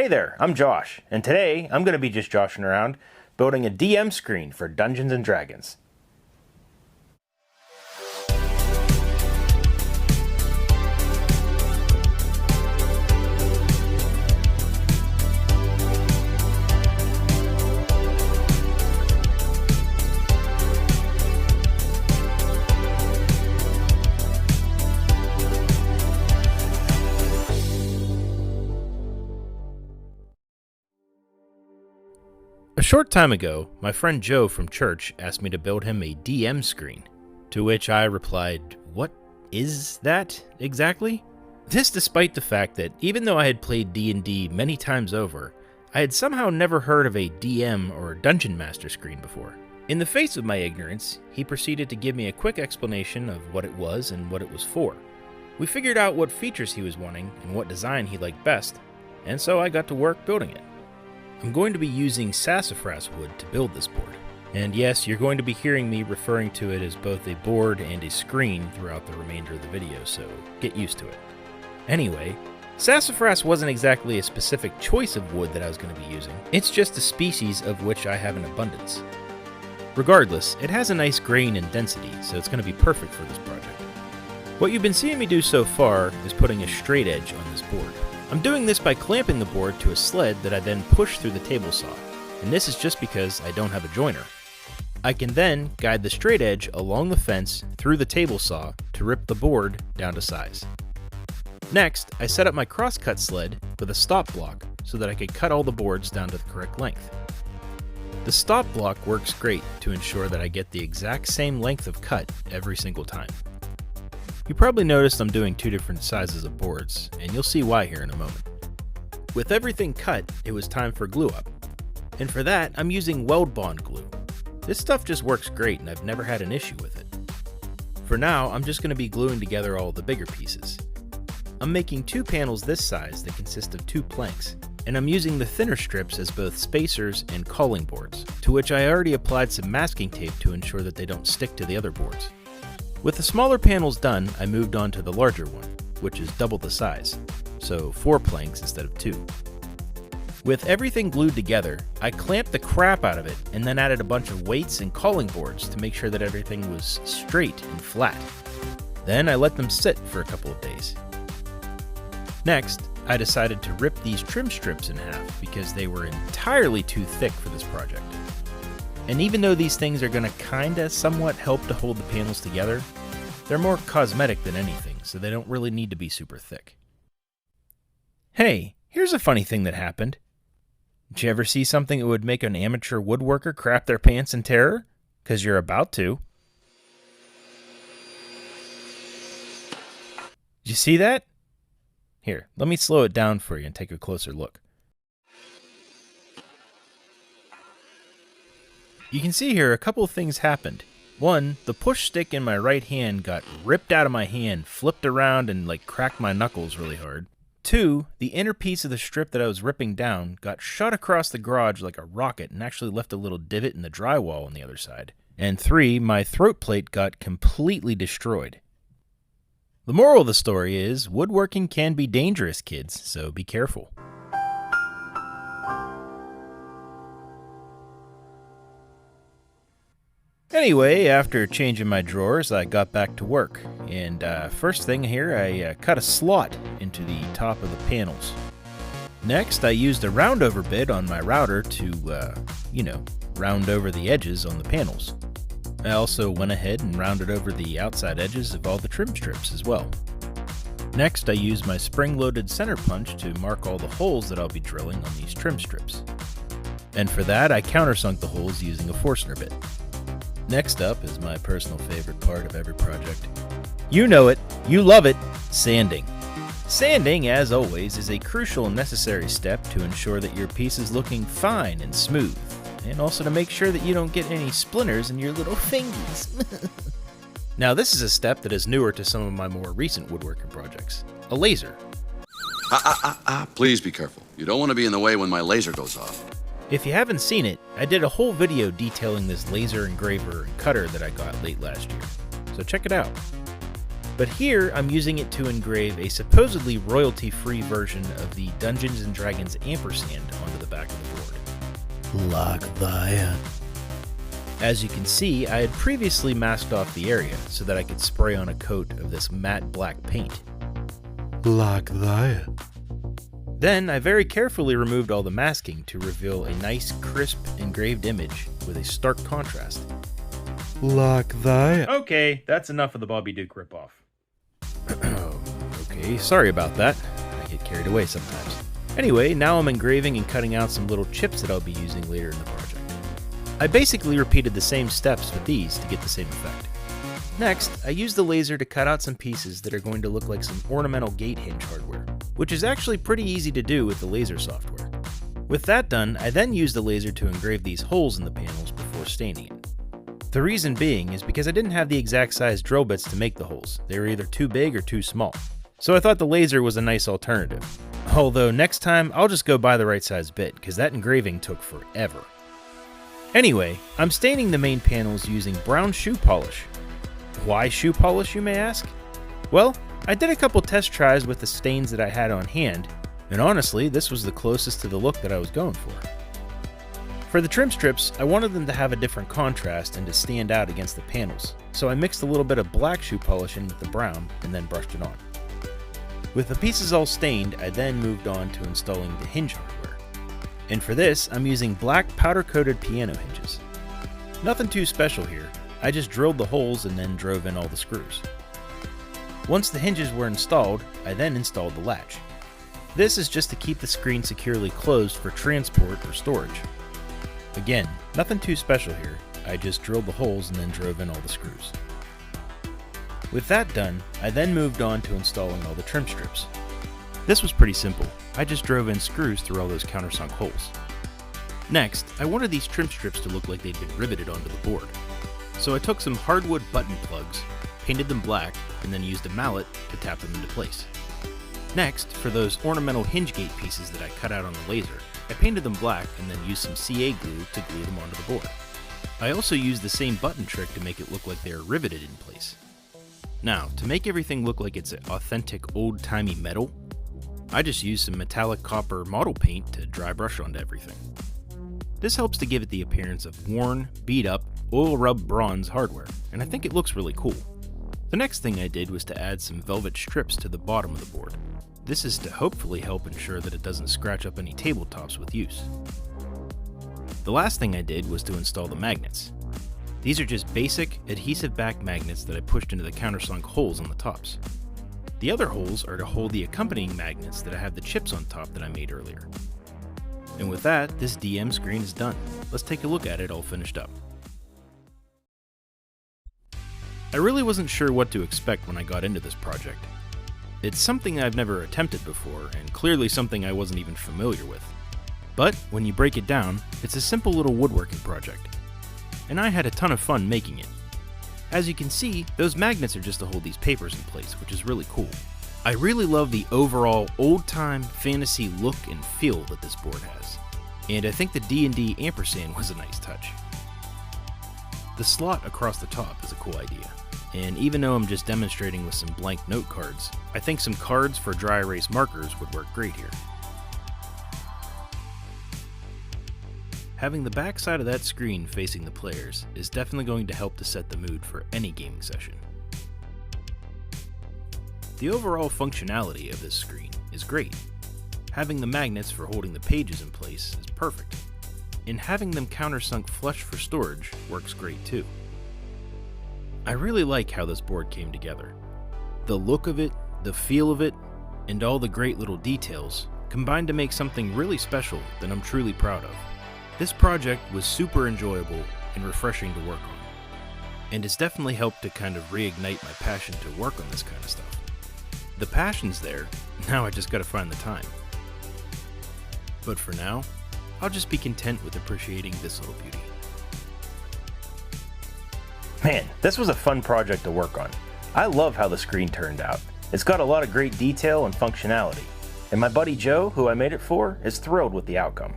Hey there, I'm Josh, and today I'm going to be just joshing around building a DM screen for Dungeons & Dragons. A short time ago, my friend Joe from church asked me to build him a DM screen, to which I replied, "What is that exactly?" This despite the fact that even though I had played D&D many times over, I had somehow never heard of a DM or Dungeon Master screen before. In the face of my ignorance, he proceeded to give me a quick explanation of what it was and what it was for. We figured out what features he was wanting and what design he liked best, and so I got to work building it. I'm going to be using sassafras wood to build this board. And yes, you're going to be hearing me referring to it as both a board and a screen throughout the remainder of the video, so get used to it. Anyway, sassafras wasn't exactly a specific choice of wood that I was going to be using. It's just a species of which I have an abundance. Regardless, it has a nice grain and density, so it's going to be perfect for this project. What you've been seeing me do so far is putting a straight edge on this board. I'm doing this by clamping the board to a sled that I then push through the table saw, and this is just because I don't have a joiner. I can then guide the straight edge along the fence through the table saw to rip the board down to size. Next, I set up my crosscut sled with a stop block so that I could cut all the boards down to the correct length. The stop block works great to ensure that I get the exact same length of cut every single time. You probably noticed I'm doing two different sizes of boards, and you'll see why here in a moment. With everything cut, it was time for glue up. And for that, I'm using weld bond glue. This stuff just works great and I've never had an issue with it. For now, I'm just going to be gluing together all the bigger pieces. I'm making two panels this size that consist of two planks, and I'm using the thinner strips as both spacers and calling boards, to which I already applied some masking tape to ensure that they don't stick to the other boards. With the smaller panels done, I moved on to the larger one, which is double the size, so 4 planks instead of 2. With everything glued together, I clamped the crap out of it and then added a bunch of weights and calling boards to make sure that everything was straight and flat. Then I let them sit for a couple of days. Next, I decided to rip these trim strips in half because they were entirely too thick for this project. And even though these things are going to kinda somewhat help to hold the panels together, they're more cosmetic than anything, so they don't really need to be super thick. Hey, here's a funny thing that happened. Did you ever see something that would make an amateur woodworker crap their pants in terror? 'Cause you're about to. Did you see that? Here, let me slow it down for you and take a closer look. You can see here a couple of things happened. One, the push stick in my right hand got ripped out of my hand, flipped around, and cracked my knuckles really hard. 2, the inner piece of the strip that I was ripping down got shot across the garage like a rocket and actually left a little divot in the drywall on the other side. And 3, my throat plate got completely destroyed. The moral of the story is, woodworking can be dangerous, kids, so be careful. Anyway, after changing my drawers, I got back to work, and first thing here, I cut a slot into the top of the panels. Next, I used a roundover bit on my router to, round over the edges on the panels. I also went ahead and rounded over the outside edges of all the trim strips as well. Next, I used my spring-loaded center punch to mark all the holes that I'll be drilling on these trim strips. And for that, I countersunk the holes using a Forstner bit. Next up is my personal favorite part of every project. You know it, you love it, sanding. Sanding, as always, is a crucial and necessary step to ensure that your piece is looking fine and smooth, and also to make sure that you don't get any splinters in your little fingers. Now this is a step that is newer to some of my more recent woodworking projects, a laser. Please be careful. You don't want to be in the way when my laser goes off. If you haven't seen it, I did a whole video detailing this laser engraver and cutter that I got late last year, so check it out. But here, I'm using it to engrave a supposedly royalty-free version of the Dungeons & Dragons ampersand onto the back of the board. Like that. As you can see, I had previously masked off the area so that I could spray on a coat of this matte black paint. Like that. Then, I very carefully removed all the masking to reveal a nice, crisp, engraved image with a stark contrast. Like that. Okay, that's enough of the Bobby Duke ripoff. Okay, sorry about that. I get carried away sometimes. Anyway, now I'm engraving and cutting out some little chips that I'll be using later in the project. I basically repeated the same steps with these to get the same effect. Next, I used the laser to cut out some pieces that are going to look like some ornamental gate hinge hardware, which is actually pretty easy to do with the laser software. With that done, I then used the laser to engrave these holes in the panels before staining it. The reason being is because I didn't have the exact size drill bits to make the holes. They were either too big or too small. So I thought the laser was a nice alternative. Although next time, I'll just go buy the right size bit, because that engraving took forever. Anyway, I'm staining the main panels using brown shoe polish. Why shoe polish, you may ask? Well, I did a couple test tries with the stains that I had on hand, and honestly, this was the closest to the look that I was going for. For the trim strips, I wanted them to have a different contrast and to stand out against the panels, so I mixed a little bit of black shoe polish in with the brown and then brushed it on. With the pieces all stained, I then moved on to installing the hinge hardware. And for this, I'm using black powder-coated piano hinges. Nothing too special here, I just drilled the holes and then drove in all the screws. Once the hinges were installed, I then installed the latch. This is just to keep the screen securely closed for transport or storage. Again, nothing too special here, I just drilled the holes and then drove in all the screws. With that done, I then moved on to installing all the trim strips. This was pretty simple, I just drove in screws through all those countersunk holes. Next, I wanted these trim strips to look like they'd been riveted onto the board. So I took some hardwood button plugs, painted them black, and then used a mallet to tap them into place. Next, for those ornamental hinge gate pieces that I cut out on the laser, I painted them black and then used some CA glue to glue them onto the board. I also used the same button trick to make it look like they are riveted in place. Now, to make everything look like it's authentic old-timey metal, I just used some metallic copper model paint to dry brush onto everything. This helps to give it the appearance of worn, beat-up, oil-rubbed bronze hardware, and I think it looks really cool. The next thing I did was to add some velvet strips to the bottom of the board. This is to hopefully help ensure that it doesn't scratch up any tabletops with use. The last thing I did was to install the magnets. These are just basic, adhesive back magnets that I pushed into the countersunk holes on the tops. The other holes are to hold the accompanying magnets that I have the chips on top that I made earlier. And with that, this DM screen is done. Let's take a look at it all finished up. I really wasn't sure what to expect when I got into this project. It's something I've never attempted before, and clearly something I wasn't even familiar with. But when you break it down, it's a simple little woodworking project. And I had a ton of fun making it. As you can see, those magnets are just to hold these papers in place, which is really cool. I really love the overall old-time fantasy look and feel that this board has. And I think the D&D ampersand was a nice touch. The slot across the top is a cool idea. And even though I'm just demonstrating with some blank note cards, I think some cards for dry erase markers would work great here. Having the back side of that screen facing the players is definitely going to help to set the mood for any gaming session. The overall functionality of this screen is great. Having the magnets for holding the pages in place is perfect, and having them countersunk flush for storage works great too. I really like how this board came together. The look of it, the feel of it, and all the great little details combined to make something really special that I'm truly proud of. This project was super enjoyable and refreshing to work on, and it's definitely helped to kind of reignite my passion to work on this kind of stuff. The passion's there, now I just gotta find the time. But for now, I'll just be content with appreciating this little beauty. Man, this was a fun project to work on. I love how the screen turned out. It's got a lot of great detail and functionality, and my buddy Joe, who I made it for, is thrilled with the outcome.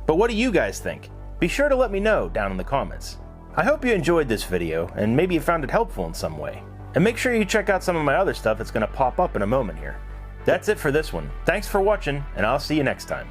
But what do you guys think? Be sure to let me know down in the comments. I hope you enjoyed this video, and maybe you found it helpful in some way. And make sure you check out some of my other stuff that's going to pop up in a moment here. That's it for this one. Thanks for watching, and I'll see you next time.